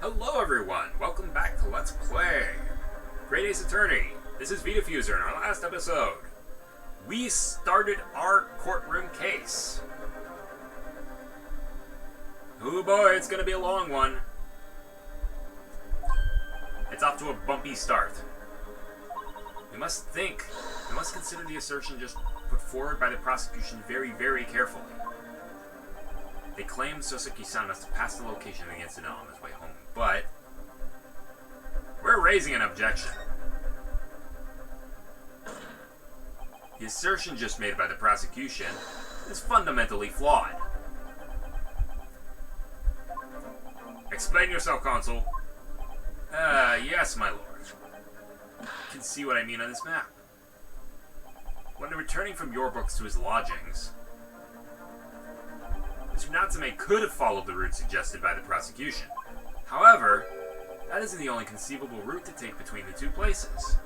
Hello everyone, welcome back to Let's Play Great Ace Attorney. This is Vitafuser. In our last episode, we started our courtroom case. Oh boy, it's gonna be a long one. It's off to a bumpy start. We must consider the assertion just put forward by the prosecution very, very carefully. They claim Soseki-san must have passed the location of the incident on his way home, but we're raising an objection. The assertion just made by the prosecution is fundamentally flawed. Explain yourself, Consul. Yes, my lord. You can see what I mean on this map. When returning from your books to his lodgings, Mr. Natsume could have followed the route suggested by the prosecution. However, that isn't the only conceivable route to take between the two places.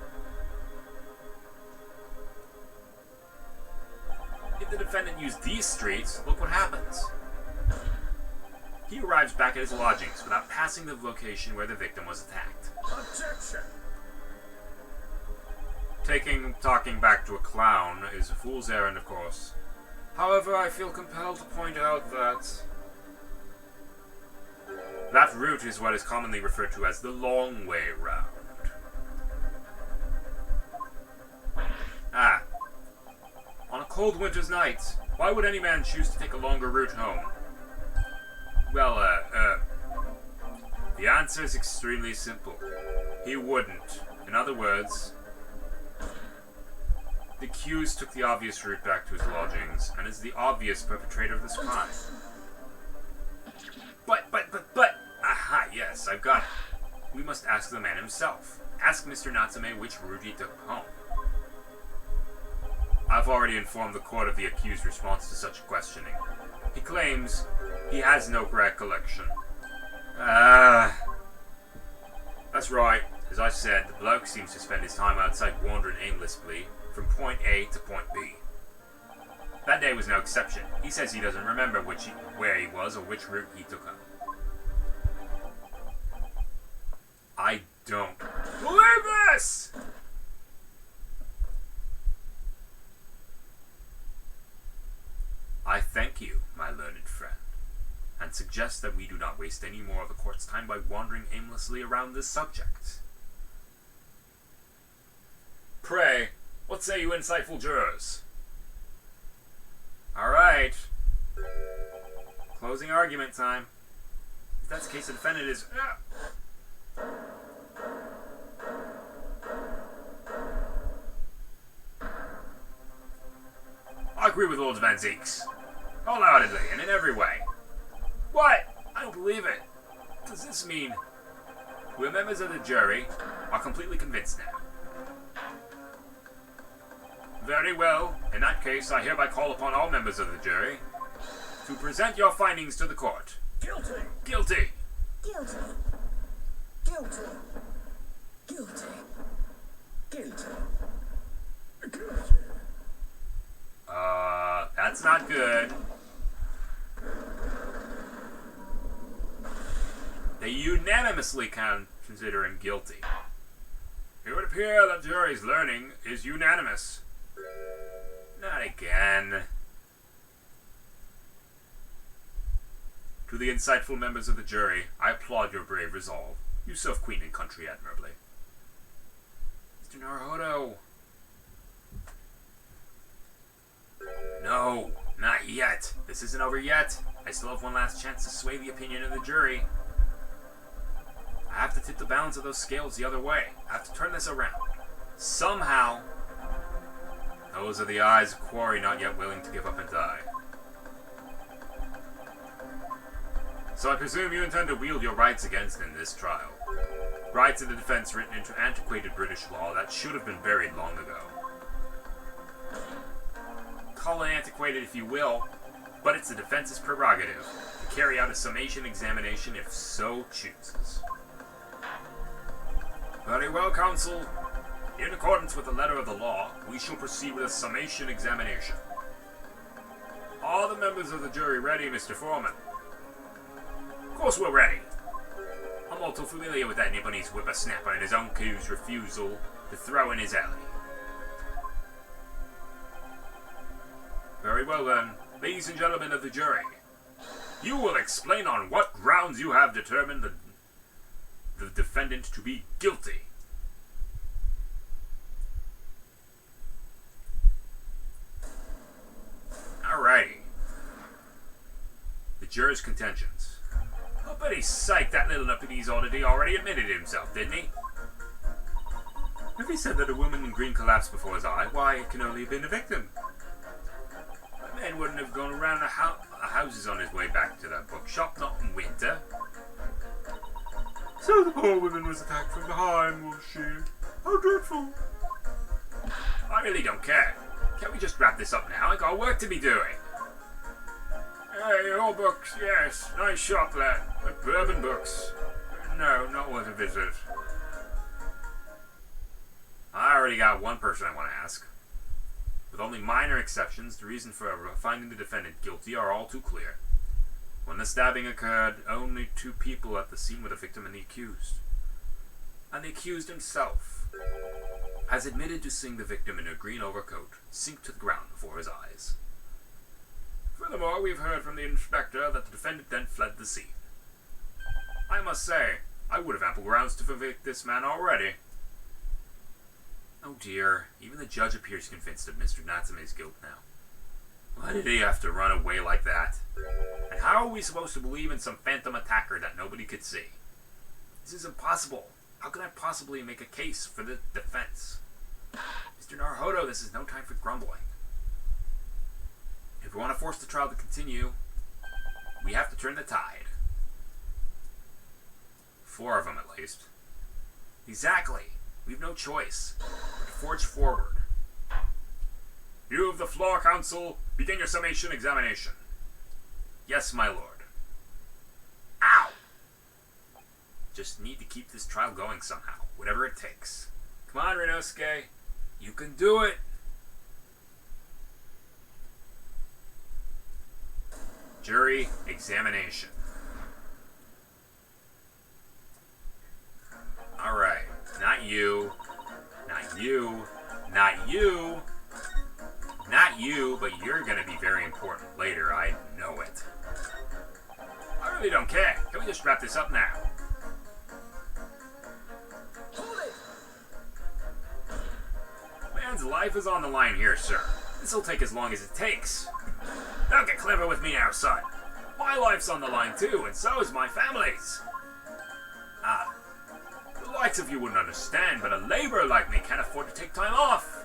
If the defendant used these streets, look what happens. He arrives back at his lodgings without passing the location where the victim was attacked. Objection! Talking back to a clown is a fool's errand, of course. However, I feel compelled to point out that that route is what is commonly referred to as the long way round. On a cold winter's night, why would any man choose to take a longer route home? Well, the answer is extremely simple. He wouldn't. In other words, the accused took the obvious route back to his lodgings, and is the obvious perpetrator of this crime. But, aha, yes, I've got it. We must ask the man himself. Ask Mr. Natsume which route he took home. I've already informed the court of the accused's response to such questioning. He claims he has no recollection. That's right. As I said, the bloke seems to spend his time outside wandering aimlessly from point A to point B. That day was no exception. He says he doesn't remember where he was or which route he took home. I don't believe this! I thank you, my learned friend, and suggest that we do not waste any more of the court's time by wandering aimlessly around this subject. Pray, what say you insightful jurors? Alright. Closing argument time. If that's the case, the defendant is... I agree with Lord Van Zeeks. Wholeheartedly, and in every way. What? I don't believe it. Does this mean we're members of the jury are completely convinced now? Very well. In that case, I hereby call upon all members of the jury to present your findings to the court. Guilty! Guilty! Guilty! Guilty! Guilty! Guilty! Guilty! That's not good. They unanimously consider him guilty. It would appear that the jury's learning is unanimous. Not again. To the insightful members of the jury, I applaud your brave resolve. You serve Queen and country admirably. Mr. Naruhodo. No, not yet. This isn't over yet. I still have one last chance to sway the opinion of the jury. I have to tip the balance of those scales the other way. I have to turn this around. Somehow. Those are the eyes of Quarry not yet willing to give up and die. So I presume you intend to wield your rights against in this trial. Rights of the defense written into antiquated British law that should have been buried long ago. Call it antiquated if you will, but it's the defense's prerogative to carry out a summation examination if so chooses. Very well, counsel. In accordance with the letter of the law, we shall proceed with a summation examination. Are the members of the jury ready, Mr. Foreman? Of course we're ready. I'm all too familiar with that Nipponese whippersnapper and his uncou's refusal to throw in his alley. Very well then, ladies and gentlemen of the jury. You will explain on what grounds you have determined the defendant to be guilty. Alrighty. The juror's contentions. I'll bet he's psyched that little Nipponese oddity already admitted himself, didn't he? If he said that a woman in green collapsed before his eye, why, it can only have been a victim. The man wouldn't have gone around the houses on his way back to that bookshop, not in winter. So the poor woman was attacked from behind, was she? How dreadful. I really don't care. Can't we just wrap this up now? I got work to be doing. Hey, your books, yes. Nice shop, lad. But bourbon books. No, not worth a visit. I already got one person I want to ask. With only minor exceptions, the reason for finding the defendant guilty are all too clear. When the stabbing occurred, only 2 people at the scene were the victim and the accused. And the accused himself has admitted to seeing the victim in a green overcoat sink to the ground before his eyes. Furthermore, we've heard from the inspector that the defendant then fled the scene. I must say, I would have ample grounds to convict this man already. Oh dear, even the judge appears convinced of Mr. Natsume's guilt now. Why did he have to run away like that? And how are we supposed to believe in some phantom attacker that nobody could see? This is impossible. How can I possibly make a case for the defense? Mr. Naruhodo, this is no time for grumbling. If we want to force the trial to continue, we have to turn the tide. 4 of them, at least. Exactly. We've no choice but to forge forward. You of the floor, counsel, begin your summation examination. Yes, my lord. Ow! Just need to keep this trial going somehow, whatever it takes. Come on, Rinosuke. You can do it! Jury examination. Alright. Not you. Not you. Not you. Not you, but you're gonna be very important later. I know it. I really don't care. Can we just wrap this up now? Man's life is on the line here, sir. This'll take as long as it takes. Don't get clever with me now, son. My life's on the line too, and so is my family's. The likes of you wouldn't understand, but a laborer like me can't afford to take time off.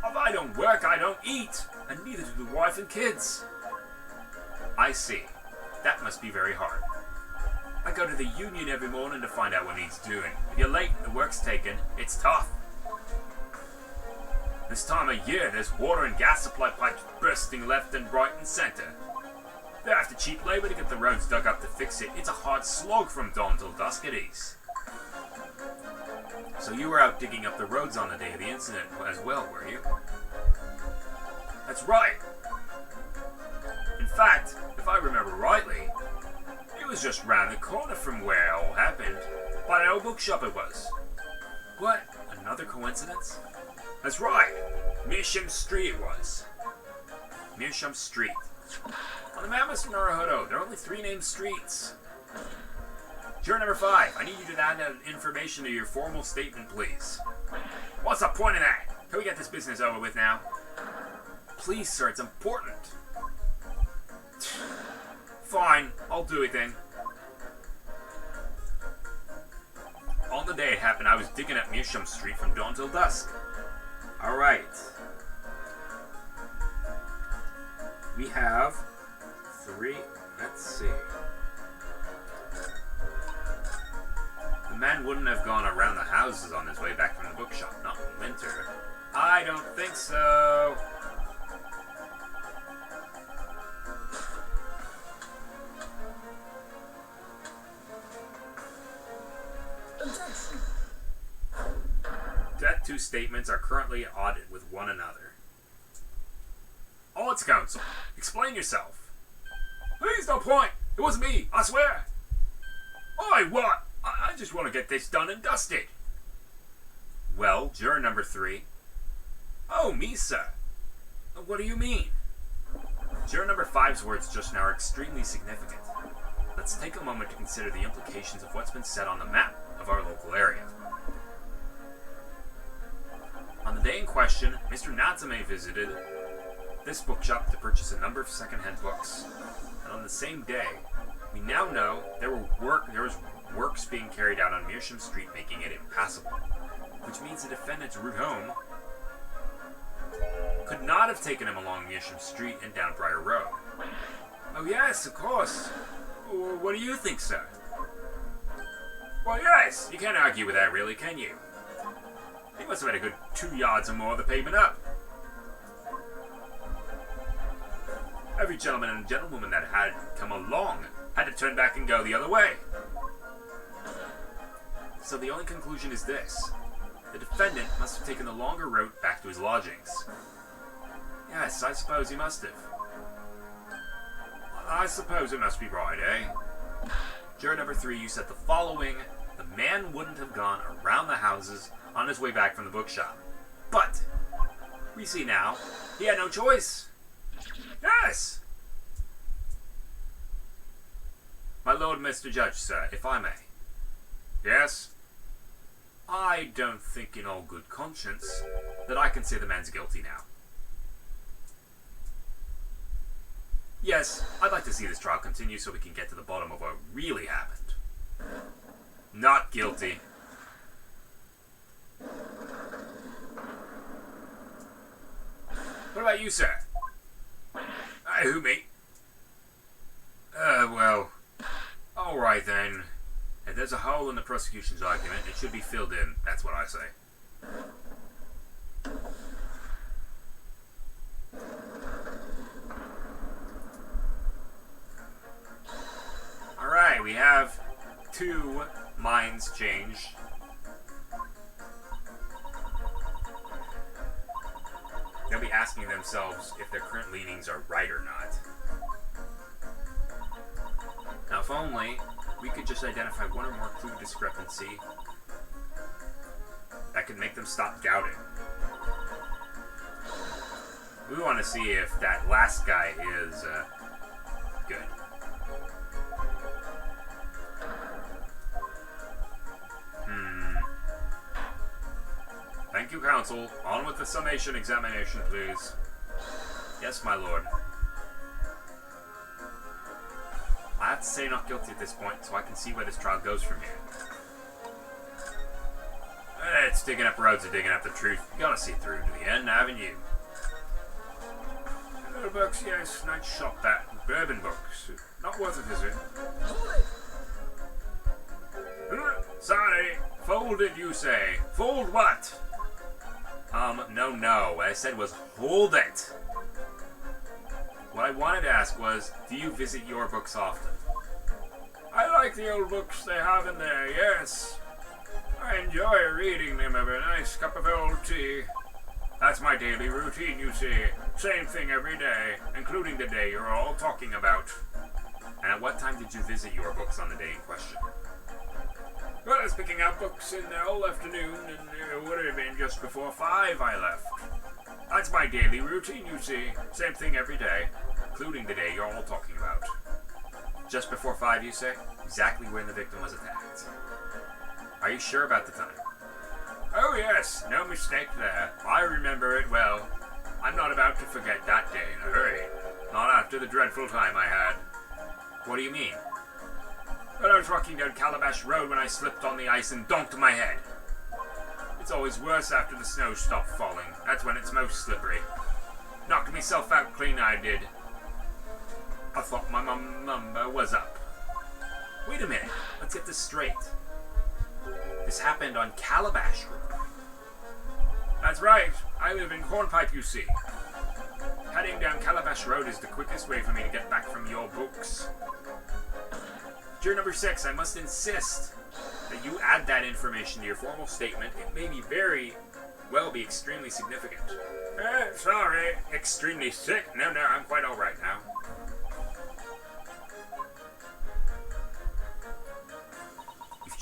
If I don't work, I don't eat, and neither do the wife and kids. I see. That must be very hard. I go to the union every morning to find out what he's doing. If you're late and the work's taken, it's tough. This time of year, there's water and gas supply pipes bursting left and right and center. They're after cheap labor to get the roads dug up to fix it. It's a hard slog from dawn till dusk it is. So you were out digging up the roads on the day of the incident as well, were you? That's right. In fact, if I remember rightly, it was just round the corner from where it all happened. By an old bookshop it was. What? Another coincidence? That's right. Meersham Street it was. Meersham Street. On the map, Mr. Naruhodo, there are only 3 named streets. Juror number 5, I need you to add that information to your formal statement, please. What's the point of that? Can we get this business over with now? Please, sir, it's important. Fine, I'll do it then. On the day it happened, I was digging up Meersham Street from dawn till dusk. Alright. We have 3, let's see. The man wouldn't have gone around the houses on his way back from the bookshop, not in winter. I don't think so. Objection. That 2 statements are currently at odds with one another. All its counsel, explain yourself. Please don't point. It wasn't me, I swear. Why, what? I just want to get this done and dusted. Well, juror number 3. Oh, me, sir. What do you mean? Juror number 5's words just now are extremely significant. Let's take a moment to consider the implications of what's been said on the map of our local area. On the day in question, Mr. Natsume visited this bookshop to purchase a number of second-hand books. And on the same day, we now know there was works being carried out on Meersham Street, making it impassable. Which means the defendant's route home could not have taken him along Meersham Street and down Briar Road. Oh yes, of course. What do you think, sir? Well, yes, you can't argue with that, really, can you? He must have had a good 2 yards or more of the pavement up. Every gentleman and gentlewoman that had come along had to turn back and go the other way. So the only conclusion is this. The defendant must have taken the longer route back to his lodgings. Yes, I suppose he must have. I suppose it must be right, eh? Juror number 3, you said the following. The man wouldn't have gone around the houses on his way back from the bookshop. But we see now he had no choice. Yes! My lord, Mr. Judge, sir, if I may. Yes? I don't think in all good conscience that I can say the man's guilty now. Yes, I'd like to see this trial continue so we can get to the bottom of what really happened. Not guilty. What about you, sir? Who, me? Well, alright then. If there's a hole in the prosecution's argument, it should be filled in. That's what I say. Alright, we have 2 minds change. They'll be asking themselves if their current leanings are right or not. Now, if only we could just identify one or more clue discrepancy that could make them stop doubting. We want to see if that last guy is good. Thank you, counsel. On with the summation examination, please. Yes, my lord. I have to say not guilty at this point, so I can see where this trial goes from here. It's digging up roads or digging up the truth. You gotta see through to the end, haven't you? Books, yes, nice shop that. Bourbon books. Not worth a visit. Sorry. Folded, you say. Fold what? No. What I said was, hold it. What I wanted to ask was, do you visit your books often? I like the old books they have in there, yes. I enjoy reading them over a nice cup of old tea. That's my daily routine, you see. Same thing every day, including the day you're all talking about. And at what time did you visit your books on the day in question? Well, I was picking out books in the whole afternoon, and it would have been just before 5 I left. That's my daily routine, you see. Same thing every day, including the day you're all talking about. Just before 5, you say? Exactly when the victim was attacked. Are you sure about the time? Oh yes, no mistake there. I remember it well. I'm not about to forget that day in a hurry. Not after the dreadful time I had. What do you mean? Well, I was walking down Calabash Road when I slipped on the ice and donked my head. It's always worse after the snow stopped falling. That's when it's most slippery. Knocked myself out clean, I did. I thought my mum was up. Wait a minute, let's get this straight. This happened on Calabash Road. That's right, I live in Cornpipe, you see. Heading down Calabash Road is the quickest way for me to get back from your books. Juror number 6, I must insist that you add that information to your formal statement. It may be very well be extremely significant. Sorry, extremely sick? No, I'm quite alright now.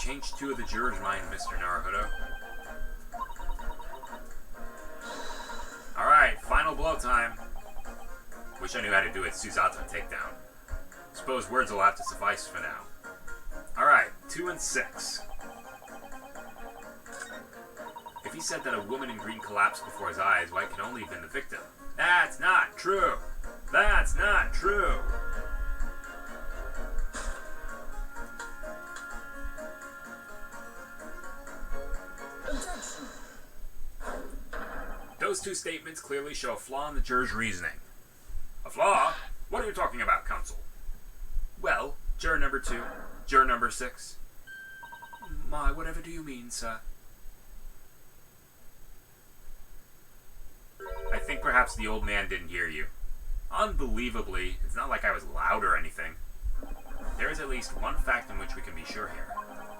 changed two of the jurors' mind, Mr. Naruhodo. Alright, final blow time. Wish I knew how to do a Suzato takedown. Suppose words will have to suffice for now. Alright, 2 and 6. If he said that a woman in green collapsed before his eyes, why, it can only have been the victim. That's not true! That's not true! Objection. Those two statements clearly show a flaw in the juror's reasoning. A flaw? What are you talking about, counsel? Well, juror number 2, juror number 6. My, whatever do you mean, sir? I think perhaps the old man didn't hear you. Unbelievably, it's not like I was loud or anything. There is at least one fact in which we can be sure here.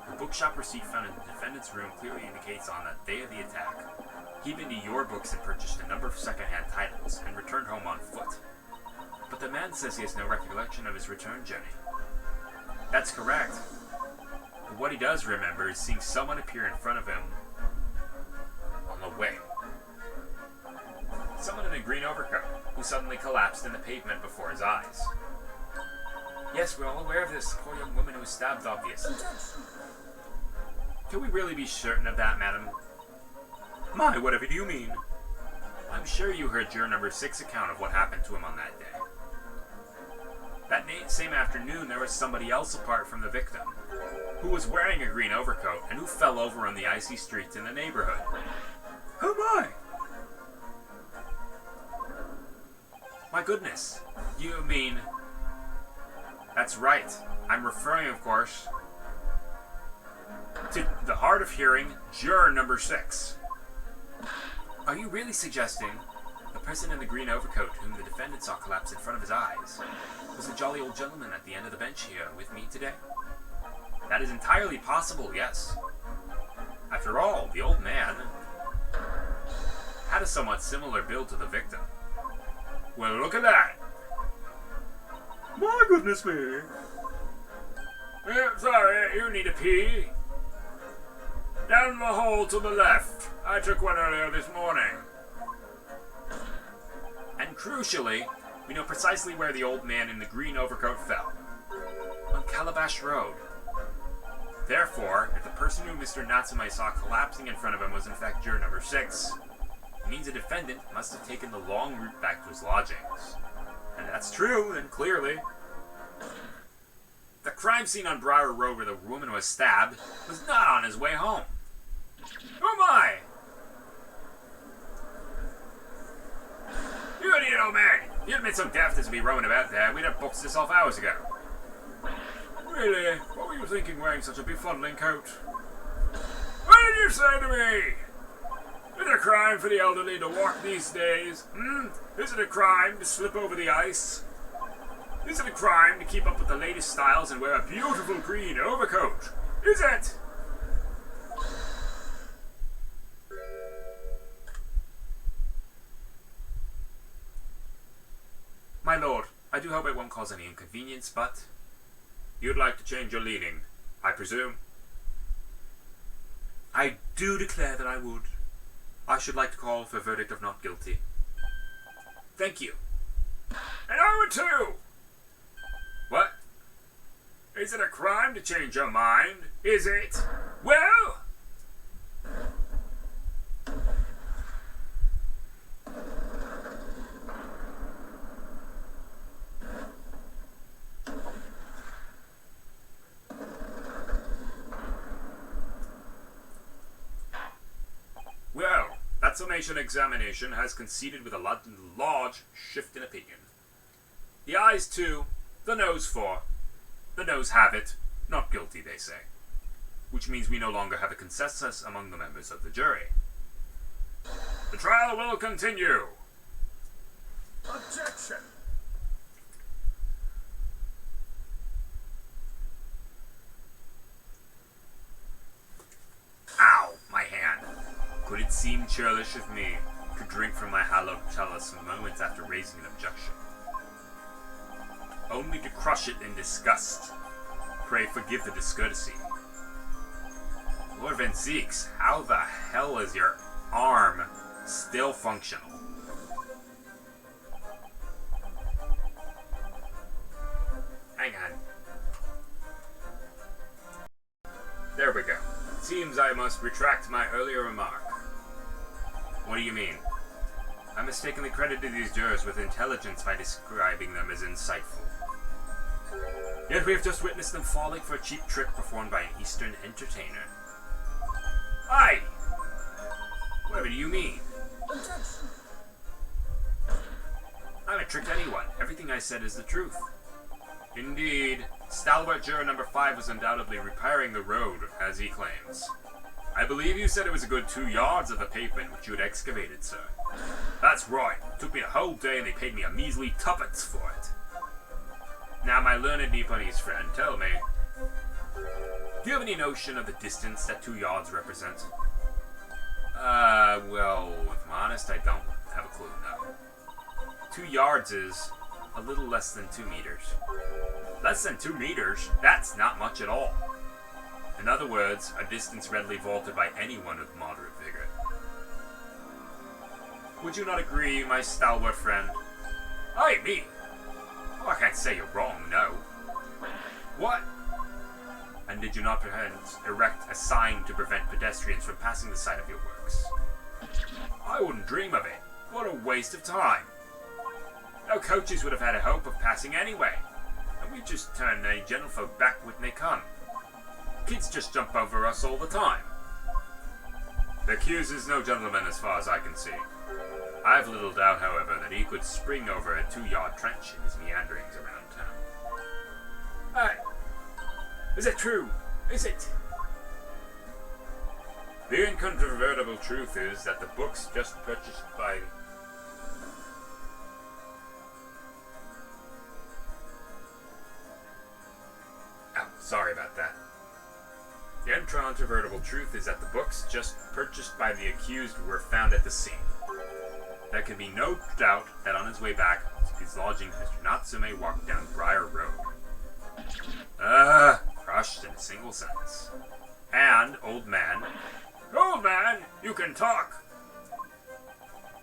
The bookshop receipt found in the defendant's room clearly indicates on the day of the attack, he'd been to your books and purchased a number of second-hand titles and returned home on foot. But the man says he has no recollection of his return journey. That's correct. But what he does remember is seeing someone appear in front of him on the way. Someone in a green overcoat, who suddenly collapsed in the pavement before his eyes. Yes, we're all aware of this poor young woman who was stabbed, obviously. Can we really be certain of that, madam? My, whatever do you mean? I'm sure you heard juror number 6 account of what happened to him on that day. That same afternoon, there was somebody else apart from the victim, who was wearing a green overcoat and who fell over on the icy streets in the neighborhood. Oh my! My goodness, you mean... That's right. I'm referring, of course, to the hard of hearing, juror number 6. Are you really suggesting the person in the green overcoat whom the defendant saw collapse in front of his eyes was the jolly old gentleman at the end of the bench here with me today? That is entirely possible, yes. After all, the old man had a somewhat similar build to the victim. Well, look at that! My goodness me! Sorry, you need a pee? Down the hall to the left. I took one earlier this morning. And crucially, we know precisely where the old man in the green overcoat fell. On Calabash Road. Therefore, if the person who Mr. Natsume saw collapsing in front of him was in fact juror number 6, it means the defendant must have taken the long route back to his lodgings. And that's true, then clearly. The crime scene on Briar Road where the woman was stabbed was not on his way home. Oh my! You idiot old man! You'd been so daft as to be roaming about there, we'd have booked this off hours ago. Really? What were you thinking wearing such a befuddling coat? What did you say to me? Is it a crime for the elderly to walk these days? Is it a crime to slip over the ice? Is it a crime to keep up with the latest styles and wear a beautiful green overcoat? Is it? My lord, I do hope it won't cause any inconvenience, but... You'd like to change your leaning, I presume? I do declare that I would. I should like to call for a verdict of not guilty. Thank you. And I would too! What? Is it a crime to change your mind? Is it? Well... Well, that summation examination has conceded with a large shift in opinion. The ayes 2, the noes 4. The noes have it, not guilty, they say. Which means we no longer have a consensus among the members of the jury. The trial will continue. Objection. Ow, my hand. Could it seem churlish of me to drink from my hallowed chalice moments after raising an objection? Only to crush it in disgust. Pray forgive the discourtesy. Lord Van Zeeks, how the hell is your arm still functional? Hang on. There we go. It seems I must retract my earlier remark. What do you mean? I mistakenly credited these jurors with intelligence by describing them as insightful. Yet we have just witnessed them falling for a cheap trick performed by an Eastern entertainer. Aye! Whatever do you mean? Objection. I haven't tricked anyone. Everything I said is the truth. Indeed, stalwart juror number 5 was undoubtedly repairing the road, as he claims. I believe you said it was a good 2 yards of the pavement which you had excavated, sir. That's right. It took me a whole day and they paid me a measly tuppence for it. Now, my learned Nipponese friend, tell me, do you have any notion of the distance that 2 yards represent? Well, if I'm honest, I don't have a clue, no. 2 yards is a little less than 2 meters. Less than 2 meters? That's not much at all. In other words, a distance readily vaulted by anyone with moderate vigor. Would you not agree, my stalwart friend? Aye, me? Oh, I can't say you're wrong, no. What? And did you not perhaps erect a sign to prevent pedestrians from passing the site of your works? I wouldn't dream of it. What a waste of time. No coaches would have had a hope of passing anyway. And we just turn the gentlefolk back when they come. Kids just jump over us all the time. The accused is no gentleman as far as I can see. I have little doubt, however, that he could spring over a 2-yard trench in his meanderings around town. Aye. Is it true? Is it? The incontrovertible truth is that the books just purchased by... Oh, sorry about that. The incontrovertible truth is that the books just purchased by the accused were found at the scene. There can be no doubt that on his way back to his lodgings, Mr. Natsume walked down Briar Road. Crushed in a single sentence. And, old man, you can talk!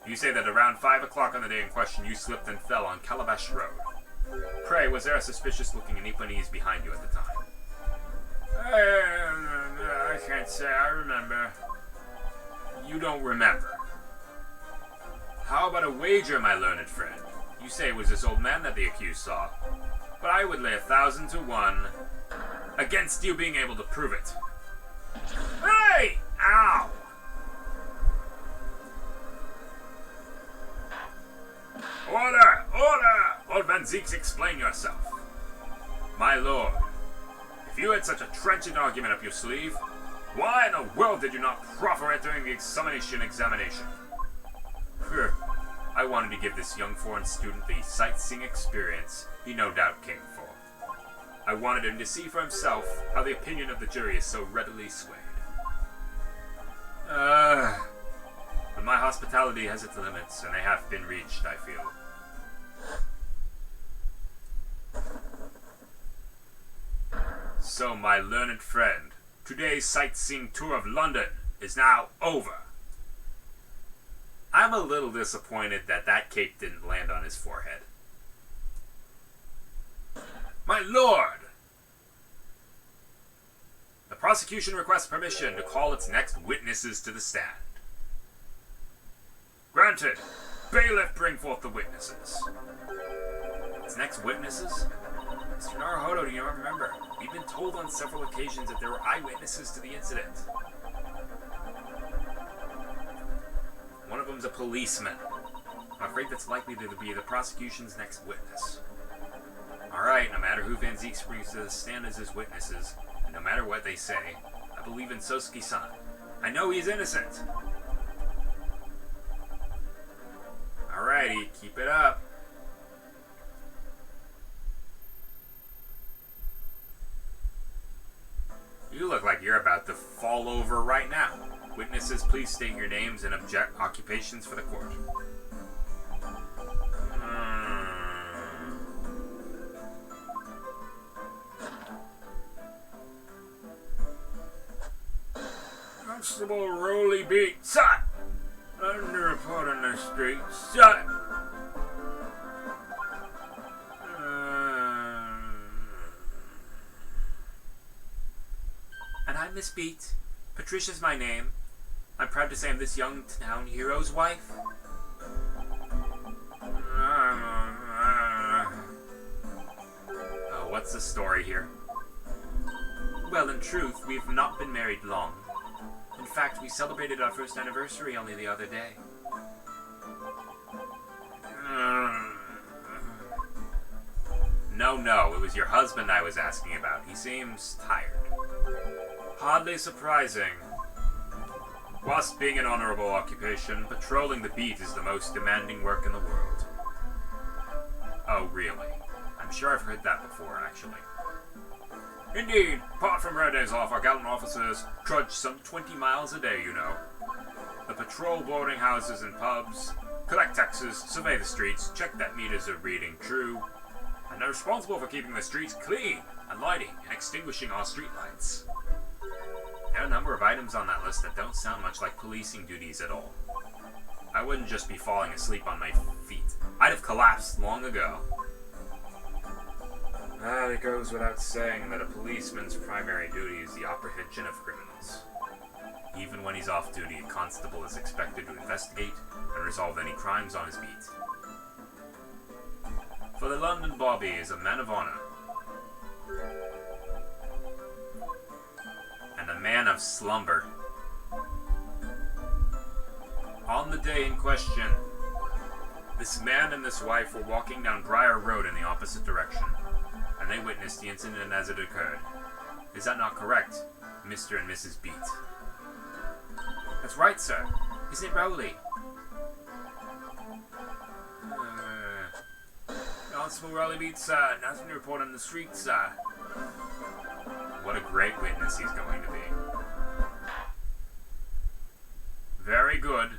You say that around 5 o'clock on the day in question you slipped and fell on Calabash Road. Pray, was there a suspicious-looking Nipponese behind you at the time? I can't say I remember. You don't remember? How about a wager, my learned friend? You say it was this old man that the accused saw, but I would lay 1,000 to 1 against you being able to prove it. Hey! Ow! Order! Order! Lord Van Zeeks, explain yourself. My lord, if you had such a trenchant argument up your sleeve, why in the world did you not proffer it during the examination? I wanted to give this young foreign student the sightseeing experience he no doubt came for. I wanted him to see for himself how the opinion of the jury is so readily swayed. But my hospitality has its limits, and they have been reached, I feel. So, my learned friend, today's sightseeing tour of London is now over. I'm a little disappointed that that cape didn't land on his forehead. My lord! The prosecution requests permission to call its next witnesses to the stand. Granted. Bailiff, bring forth the witnesses. Its next witnesses? Mr. Naruhodo, do you not remember? We've been told on several occasions that there were eyewitnesses to the incident. One of them's a policeman. I'm afraid that's likely to be the prosecution's next witness. Alright, no matter who Van Zeeks brings to the stand as his witnesses, and no matter what they say, I believe in Sosuke-san. I know he's innocent! Alrighty, keep it up. You look like you're about to fall over right now. Witnesses, please state your names and occupations for the court. Constable Rolly Beat, son! Under report on the street, son! And I'm Miss Beat. Patricia's my name. I'm proud to say I'm this young town hero's wife. Oh, what's the story here? Well, in truth, we've not been married long. In fact, we celebrated our first anniversary only the other day. No, it was your husband I was asking about. He seems tired. Hardly surprising. Whilst being an honorable occupation, patrolling the beat is the most demanding work in the world. Oh, really? I'm sure I've heard that before, actually. Indeed, apart from rare days off, our gallant officers trudge some 20 miles a day, you know. They patrol boarding houses and pubs, collect taxes, survey the streets, check that meters are reading true, and they're responsible for keeping the streets clean and lighting and extinguishing our streetlights. There are a number of items on that list that don't sound much like policing duties at all. I wouldn't just be falling asleep on my feet. I'd have collapsed long ago. It goes without saying that a policeman's primary duty is the apprehension of criminals. Even when he's off duty, a constable is expected to investigate and resolve any crimes on his beat. For the London Bobby is a man of honor. And a man of slumber. On the day in question, this man and this wife were walking down Briar Road in the opposite direction, and they witnessed the incident as it occurred. Is that not correct, Mr. and Mrs. Beat? That's right, sir. Isn't it Rowley? Constable Rowley Beat, sir. Nothing to report on the street, sir. What a great witness he's going to be. Very good.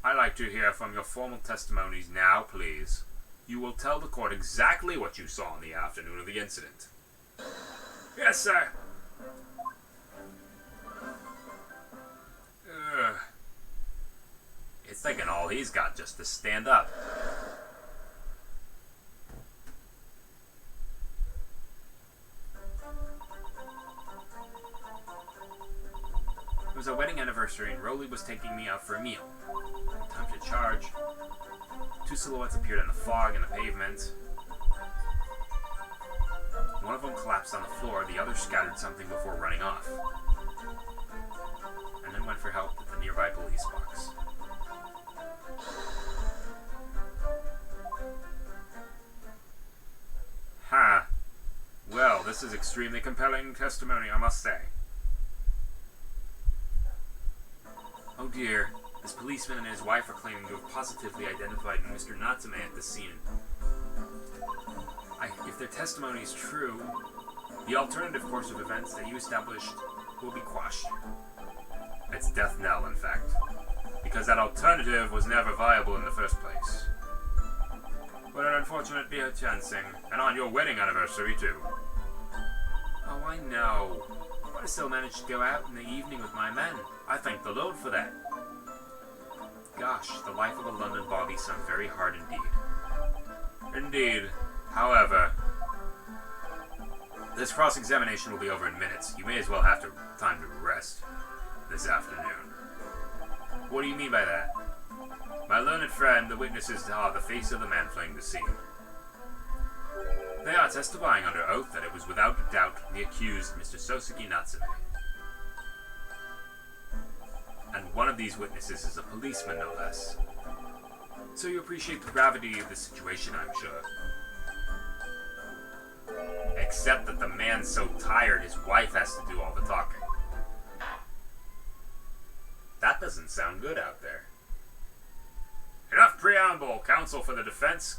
I'd like to hear from your formal testimonies now, please. You will tell the court exactly what you saw on the afternoon of the incident. Yes, sir. It's taking all he's got just to stand up. It was a wedding anniversary and Rowley was taking me out for a meal. Time to charge. Two silhouettes appeared in the fog and the pavement. One of them collapsed on the floor, the other scattered something before running off. And then went for help at the nearby police box. Ha! Well, this is extremely compelling testimony, I must say. Oh dear, this policeman and his wife are claiming to have positively identified Mr. Natsume at the scene. If their testimony is true, the alternative course of events that you established will be quashed. It's death knell, in fact, because that alternative was never viable in the first place. What an unfortunate beer chancing, and on your wedding anniversary, too. Oh, I know. But I still managed to go out in the evening with my men. I thank the Lord for that. Gosh, the life of a London bobby sounds very hard indeed. Indeed. However, this cross-examination will be over in minutes. You may as well have time to rest this afternoon. What do you mean by that? My learned friend, the witnesses are the face of the man fleeing the scene. They are testifying under oath that it was without a doubt the accused, Mr. Sosuke Natsume. And one of these witnesses is a policeman, no less. So you appreciate the gravity of the situation, I'm sure. Except that the man's so tired his wife has to do all the talking. That doesn't sound good out there. Enough preamble, counsel for the defense.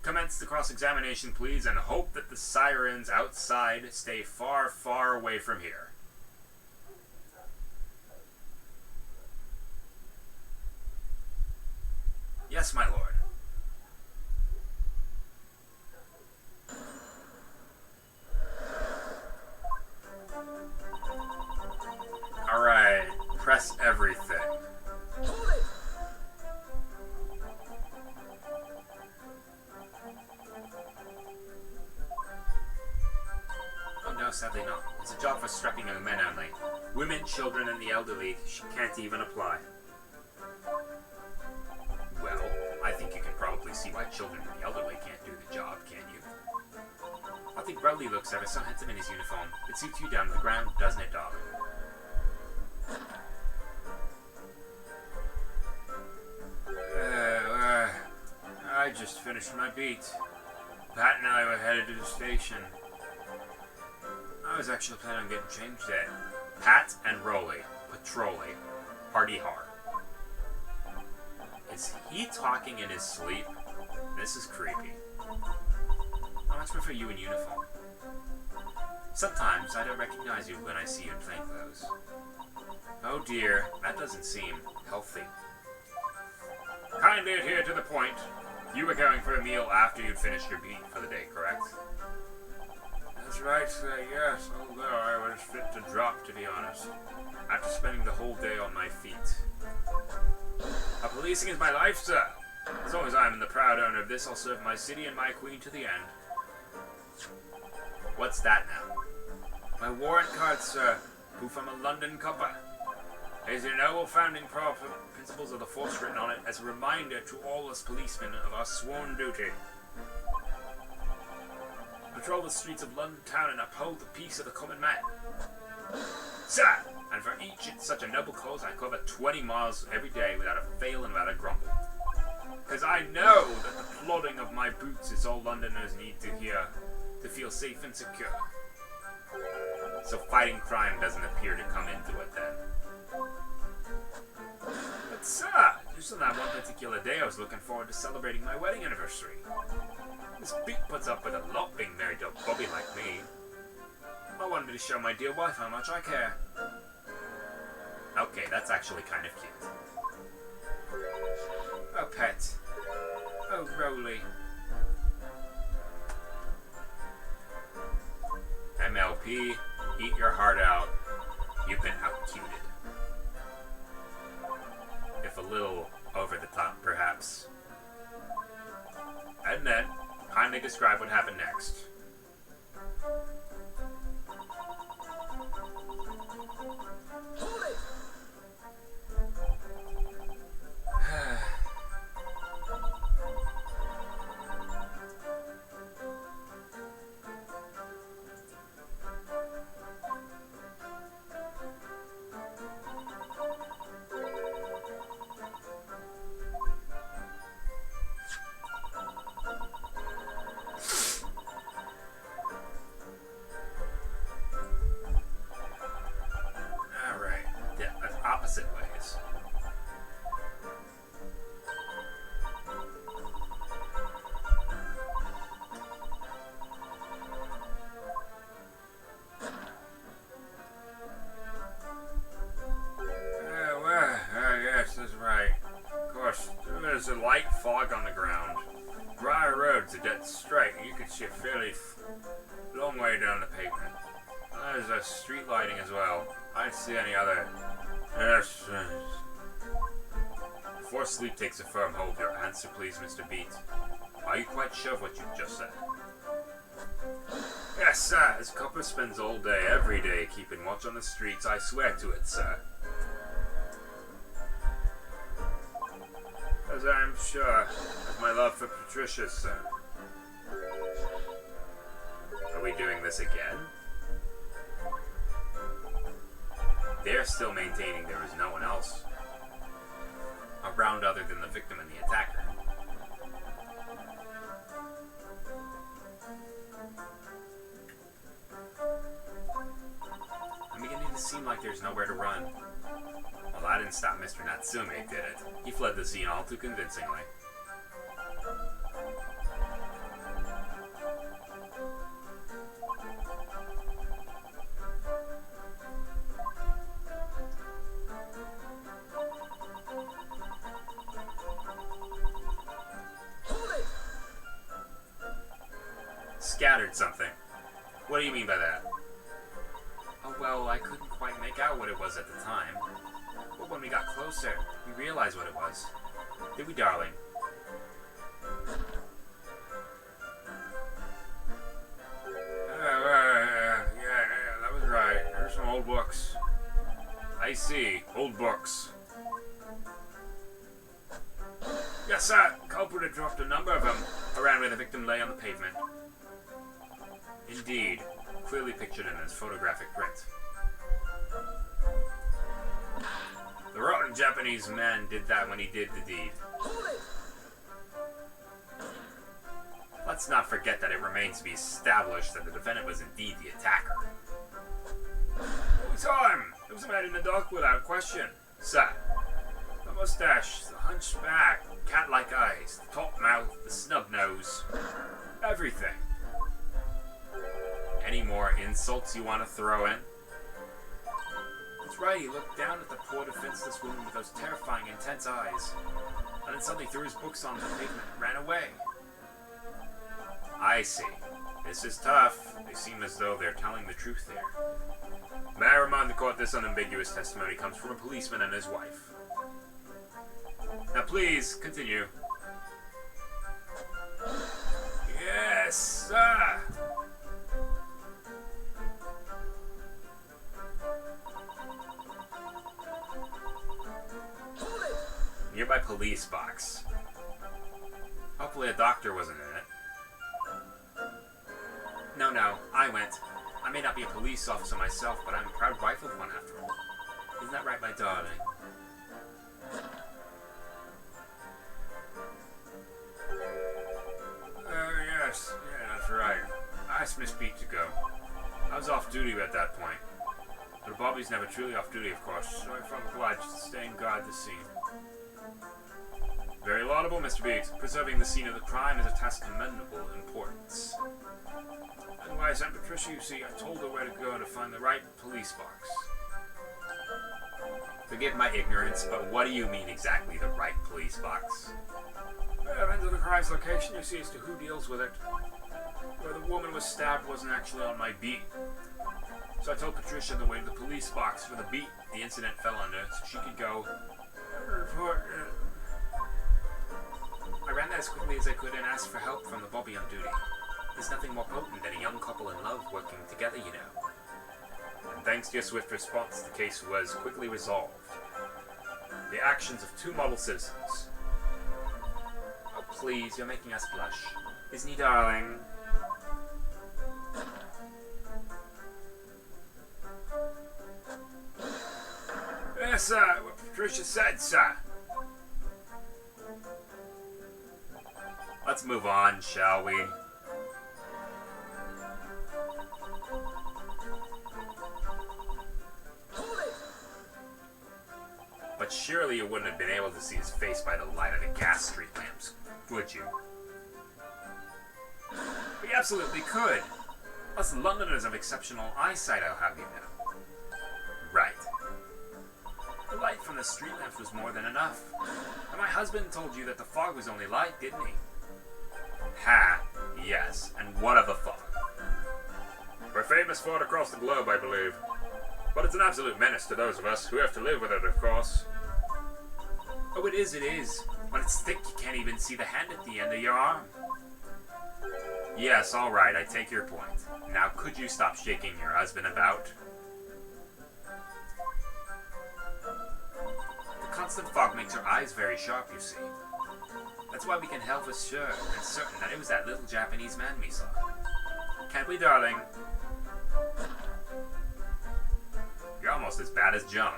Commence the cross-examination, please, and hope that the sirens outside stay far, far away from here. Yes, my lord. everything. Hold it! Oh no, sadly not. It's a job for strapping young men only. Women, children, and the elderly can't even apply. Well, I think you can probably see why children and the elderly can't do the job, can't you? I think Rowley looks ever so handsome in his uniform. It suits you down to the ground, doesn't it, darling? I just finished my beat. Pat and I were headed to the station. I was actually planning on getting changed there. Pat and Rowley, patrolling, party hard. Is he talking in his sleep? This is creepy. I much prefer you in uniform. Sometimes I don't recognize you when I see you in plain clothes. Oh dear, that doesn't seem healthy. Kindly adhere to the point. You were going for a meal after you'd finished your beat for the day, correct? That's right, sir, yes, although I was fit to drop, to be honest, after spending the whole day on my feet. Policing is my life, sir. As long as I am the proud owner of this, I'll serve my city and my queen to the end. What's that now? My warrant card, sir, proof I'm a London copper. There's the noble founding principles of the force written on it as a reminder to all us policemen of our sworn duty. Patrol the streets of London town and uphold the peace of the common man. Sir, and for each such a noble cause I cover 20 miles every day without a fail and without a grumble. Because I know that the plodding of my boots is all Londoners need to hear to feel safe and secure. So fighting crime doesn't appear to come into it then. But sir, just on that one particular day I was looking forward to celebrating my wedding anniversary. This beat puts up with a lot being married to a bobby like me. I wanted to show my dear wife how much I care. Okay, that's actually kind of cute. Oh, Pet. Oh, Rowley. MLP, eat your heart out. You've been out-cuted. If a little over the top, perhaps. And then, kindly describe what happened next. Hold it! Alright, yeah, opposite ways. Yes, that's right. Of course, there's a light fog on the ground. Dry roads are dead straight, and you can see a fairly long way down the pavement. There's a street lighting as well. I don't see any other. Yes. Before sleep takes a firm hold, your answer, please, Mr. Beat. Are you quite sure of what you've just said? Yes, sir. This copper spends all day, every day, keeping watch on the streets. I swear to it, sir. As I am sure of my love for Patricia, sir. Are we doing this again? They're still maintaining there is no one else around other than the victim and the attacker. I'm beginning to seem like there's nowhere to run. Well, that didn't stop Mr. Natsume, did it? He fled the scene all too convincingly. Scattered something. What do you mean by that? Oh, well, I couldn't quite make out what it was at the time. But when we got closer, we realized what it was. Did we, darling? Yeah, that was right. There's some old books. I see. Old books. Yes, sir. Culprit had dropped a number of them around where the victim lay on the pavement. Indeed. Clearly pictured in his photographic print. The rotten Japanese man did that when he did the deed. Let's not forget that it remains to be established that the defendant was indeed the attacker. We saw him! It was a man in the dock without question. Sir, the mustache, the hunched back, cat-like eyes, the top mouth, the snub nose. Everything. Any more insults you want to throw in? That's right, he looked down at the poor defenseless woman with those terrifying, intense eyes, and then suddenly threw his books onto the pavement and ran away. I see. This is tough. They seem as though they're telling the truth there. May I remind the court this unambiguous testimony comes from a policeman and his wife. Now please, continue. Yes, sir! Nearby police box. Hopefully a doctor wasn't in it. No, I went. I may not be a police officer myself, but I'm a proud wife of one after all. Isn't that right, my darling? Yes. Yeah, that's right. I asked Miss Beat to go. I was off duty at that point. But Bobby's never truly off duty, of course, so I felt obliged to stay and guard the scene. Very laudable, Mr. Beat. Preserving the scene of the crime is a task commendable importance. And wise Aunt Patricia, you see, I told her where to go to find the right police box. Forgive my ignorance, but what do you mean exactly, the right police box? Well, into the crime's location, you see, as to who deals with it. Where the woman was stabbed wasn't actually on my beat. So I told Patricia the way to the police box for the beat the incident fell under, so she could go report. I ran there as quickly as I could and asked for help from the Bobby on duty. There's nothing more potent than a young couple in love working together, you know. And thanks to your swift response, the case was quickly resolved. The actions of two model citizens. Oh, please, you're making us blush. Isn't he, darling? Yes, sir. What Patricia said, sir. Let's move on, shall we? But surely you wouldn't have been able to see his face by the light of the gas street lamps, would you? We absolutely could. Us Londoners of exceptional eyesight, I'll have you know. Right. The light from the street lamps was more than enough. And my husband told you that the fog was only light, didn't he? Ha, yes, and what of the fog? We're famous for it across the globe, I believe. But it's an absolute menace to those of us who have to live with it, of course. Oh, it is. When it's thick, you can't even see the hand at the end of your arm. Yes, all right, I take your point. Now, could you stop shaking your husband about? The constant fog makes our eyes very sharp, you see. That's why we can help us sure and certain that it was that little Japanese man we saw. Can't we, darling? You're almost as bad as John.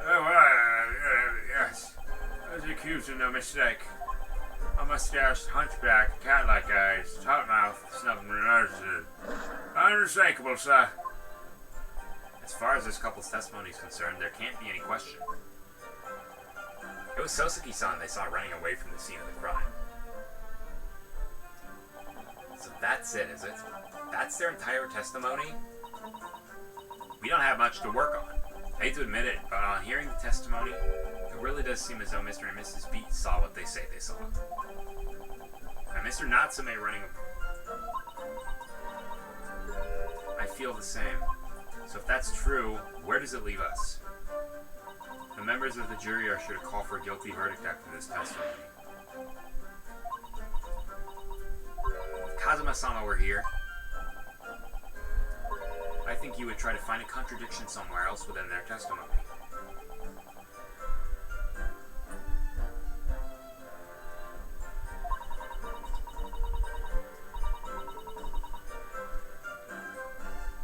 Oh, yes. I was accused of no mistake. A mustache, hunchback, cat-like eyes, top mouth, snub nose. Unmistakable, sir. As far as this couple's testimony is concerned, there can't be any question. It was Sosuke-san they saw running away from the scene of the crime. So that's it, is it? That's their entire testimony? We don't have much to work on. I hate to admit it, but on hearing the testimony, it really does seem as though Mr. and Mrs. Beat saw what they say they saw. And Mr. Natsume running away. I feel the same. So if that's true, where does it leave us? The members of the jury are sure to call for a guilty verdict after this testimony. If Kazuma-sama were here, I think you would try to find a contradiction somewhere else within their testimony.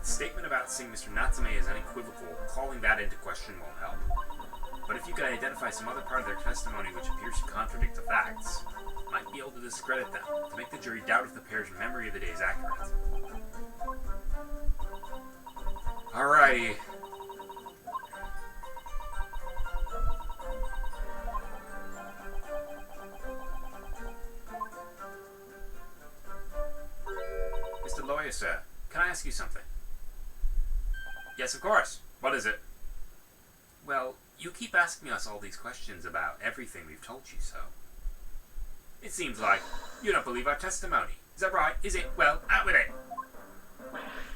The statement about seeing Mr. Natsume as unequivocal, calling that into question won't help. But if you could identify some other part of their testimony which appears to contradict the facts, might be able to discredit them, to make the jury doubt if the pair's memory of the day is accurate. Alrighty. Mr. Lawyer, sir, can I ask you something? Yes, of course. What is it? Well, you keep asking us all these questions about everything we've told you so. It seems like you don't believe our testimony. Is that right? Is it? Well, out with it.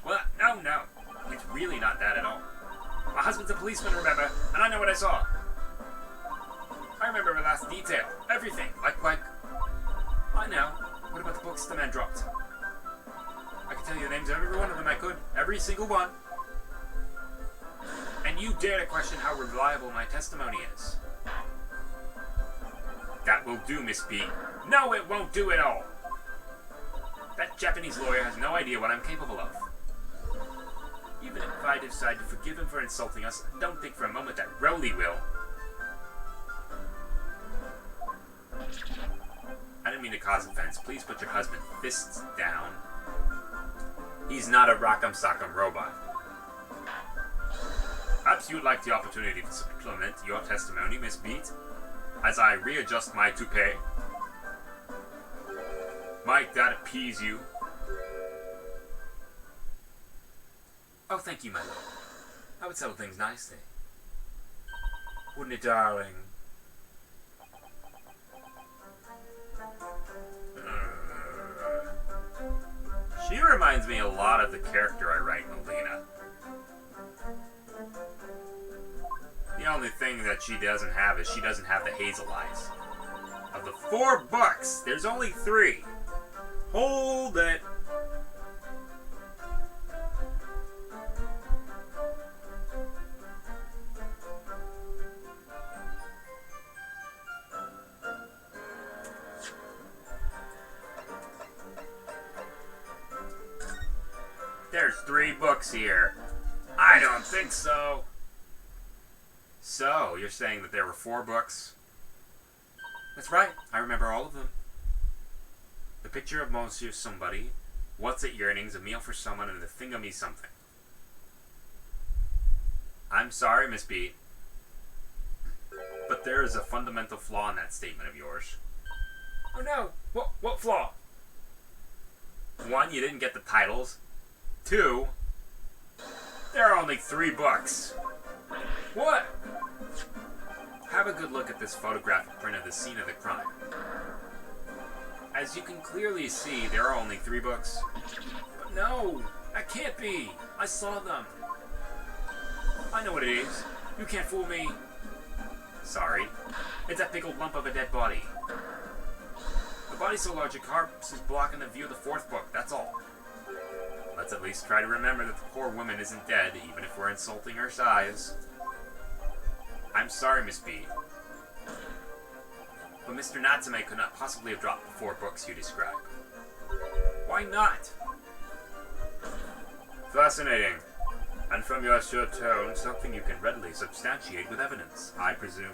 Well, no. It's really not that at all. My husband's a policeman, remember? And I know what I saw. I remember the last detail. Everything. Like... I know. What about the books the man dropped? I can tell you the names of every one of them I could. Every single one. And you dare to question how reliable my testimony is. That will do, Miss B. No, it won't do at all. That Japanese lawyer has no idea what I'm capable of. Even if I decide to forgive him for insulting us, don't think for a moment that Rowley will. I didn't mean to cause offense. Please put your husband's fists down. He's not a rock'em sock'em robot. Perhaps you would like the opportunity to supplement your testimony, Miss Beat, as I readjust my toupee. Might that appease you? Oh, thank you, my lord. That would settle things nicely. Wouldn't it, darling? She reminds me a lot of the character I write, Melina. The only thing that she doesn't have is she doesn't have the hazel eyes. Of the 4 books, there's only 3. Hold it. There's 3 books here. I don't think so. So, you're saying that there were 4 books? That's right. I remember all of them. The picture of Monsieur Somebody, What's It Yearnings, A Meal for Someone, and The Thingamy Something. I'm sorry, Miss B, but there is a fundamental flaw in that statement of yours. Oh no! What flaw? 1, you didn't get the titles. 2, there are only 3 books. What? Have a good look at this photographic print of the scene of the crime. As you can clearly see, there are only 3 books. But no, that can't be. I saw them. I know what it is. You can't fool me. Sorry. It's that big old lump of a dead body. The body's so large a corpse is blocking the view of the 4th book, that's all. Let's at least try to remember that the poor woman isn't dead, even if we're insulting her size. I'm sorry, Miss B, but Mr. Natsume could not possibly have dropped the 4 books you describe. Why not? Fascinating. And from your sure tone, something you can readily substantiate with evidence, I presume.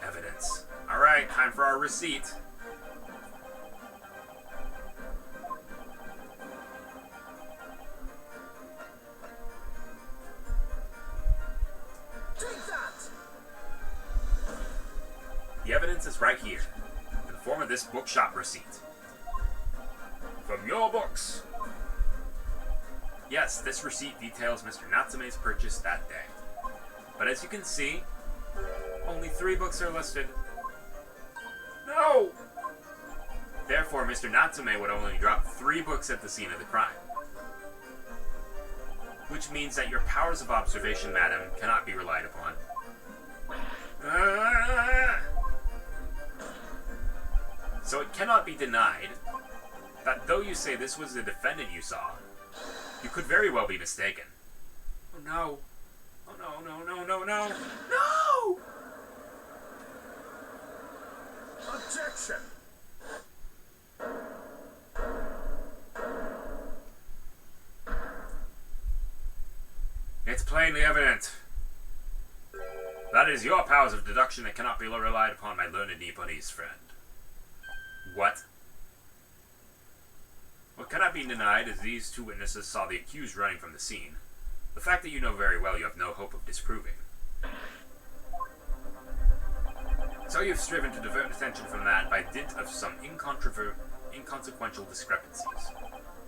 Evidence. Alright, time for our receipt. The evidence is right here, in the form of this bookshop receipt. From your books. Yes, this receipt details Mr. Natsume's purchase that day. But as you can see, only 3 books are listed. No! Therefore, Mr. Natsume would only drop 3 books at the scene of the crime. Which means that your powers of observation, madam, cannot be relied upon. So it cannot be denied that though you say this was the defendant you saw, you could very well be mistaken. Oh no. Oh no. No! Objection! It's plainly evident. That is your powers of deduction that cannot be relied upon, my learned Nipponese friend. What? What cannot be denied is these two witnesses saw the accused running from the scene. The fact that you know very well you have no hope of disproving. So you've striven to divert attention from that by dint of some inconsequential discrepancies.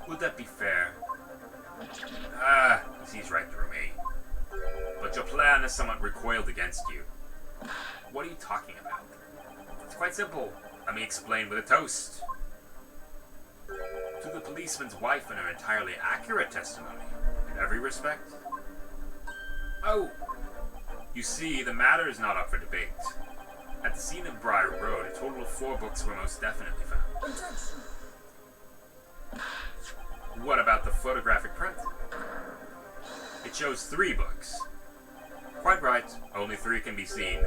Would that be fair? He sees right through me. But your plan is somewhat recoiled against you. What are you talking about? It's quite simple. Let me explain with a toast. To the policeman's wife in her entirely accurate testimony, in every respect. Oh! You see, the matter is not up for debate. At the scene of Briar Road, a total of 4 books were most definitely found. Objection! What about the photographic print? It shows 3 books. Quite right, only 3 can be seen.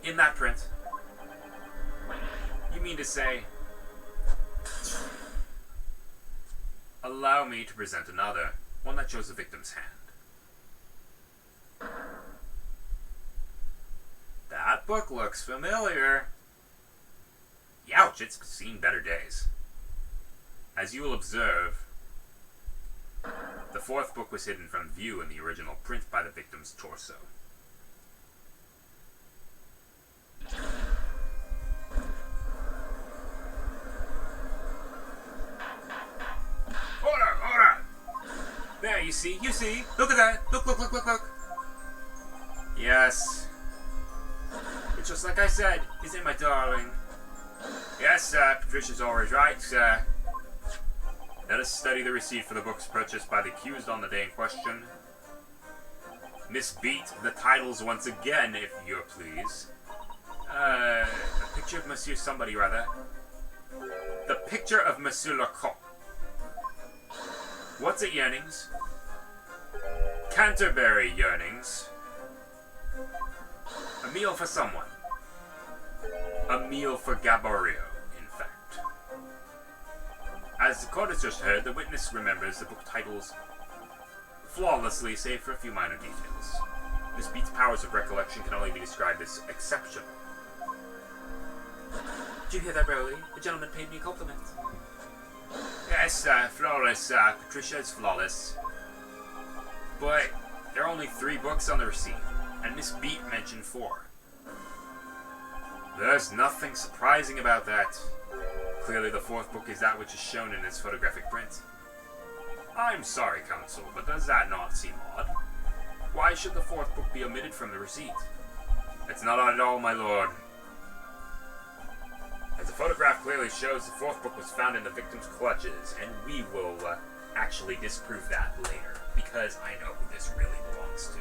In that print. You mean to say... Allow me to present another, one that shows the victim's hand. That book looks familiar. Youch, it's seen better days. As you will observe, the 4th book was hidden from view in the original print by the victim's torso. Order! There, you see? Look at that! Look! Yes. It's just like I said, isn't it, my darling? Yes, sir. Patricia's always right, sir. Let us study the receipt for the books purchased by the accused on the day in question. Miss Beat, the titles once again, if you please. A picture of Monsieur somebody, rather. The picture of Monsieur Lecoq. What's it, yearnings? Canterbury yearnings. A meal for someone. A meal for Gaboriau, in fact. As the court has just heard, the witness remembers the book titles flawlessly, save for a few minor details. Miss Beat's powers of recollection can only be described as exceptional. Did you hear that, Rowley? The gentleman paid me a compliment. Yes, flawless, Patricia is flawless. But there are only 3 books on the receipt, and Miss Beat mentioned 4. There's nothing surprising about that. Clearly the 4th book is that which is shown in its photographic print. I'm sorry, counsel, but does that not seem odd? Why should the 4th book be omitted from the receipt? It's not odd at all, my lord. As the photograph clearly shows, the 4th book was found in the victim's clutches, and we will actually disprove that later, because I know who this really belongs to.